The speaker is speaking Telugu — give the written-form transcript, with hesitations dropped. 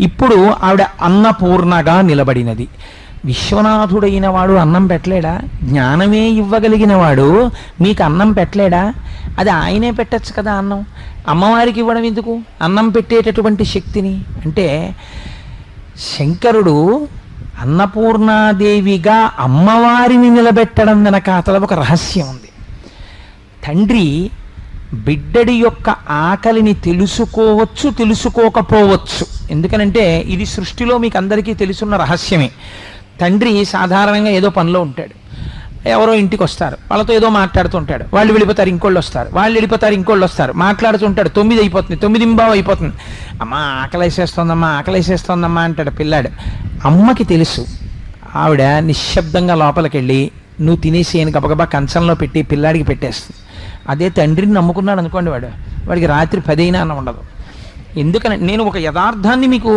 ఇప్పుడు ఆవిడ అన్నపూర్ణగా నిలబడినది. విశ్వనాథుడైన వాడు అన్నం పెట్టలేడా? జ్ఞానమే ఇవ్వగలిగిన వాడు మీకు అన్నం పెట్టలేడా? అది ఆయనే పెట్టచ్చు కదా అన్నం. అమ్మవారికి ఇవ్వడం ఎందుకు అన్నం పెట్టేటటువంటి శక్తిని? అంటే శంకరుడు అన్నపూర్ణాదేవిగా అమ్మవారిని నిలబెట్టడం వెనక అతల ఒక రహస్యం ఉంది. తండ్రి బిడ్డడి యొక్క ఆకలిని తెలుసుకోవచ్చు, తెలుసుకోకపోవచ్చు. ఎందుకనంటే ఇది సృష్టిలో మీకు అందరికీ తెలుసున్న రహస్యమే. తండ్రి సాధారణంగా ఏదో పనిలో ఉంటాడు, ఎవరో ఇంటికి వస్తారు, వాళ్ళతో ఏదో మాట్లాడుతుంటాడు, వాళ్ళు వెళ్ళిపోతారు, ఇంకోళ్ళు వస్తారు, వాళ్ళు వెళ్ళిపోతారు, ఇంకోళ్ళు వస్తారు, మాట్లాడుతుంటాడు. 9 అయిపోతుంది, 9:15 అయిపోతుంది. అమ్మ ఆకలేసేస్తోందమ్మా, ఆకలేసేస్తోందమ్మా అంటాడు పిల్లాడు. అమ్మకి తెలుసు. ఆవిడ నిశ్శబ్దంగా లోపలికి వెళ్ళి నువ్వు తినేసి అని గబగబా కంచంలో పెట్టి పిల్లాడికి పెట్టేస్తుంది. అదే తండ్రిని నమ్ముకున్నాడు అనుకోండి, వాడికి రాత్రి 10 అయినా అన్నం ఉండదు. ఎందుకని నేను ఒక యథార్థాన్ని మీకు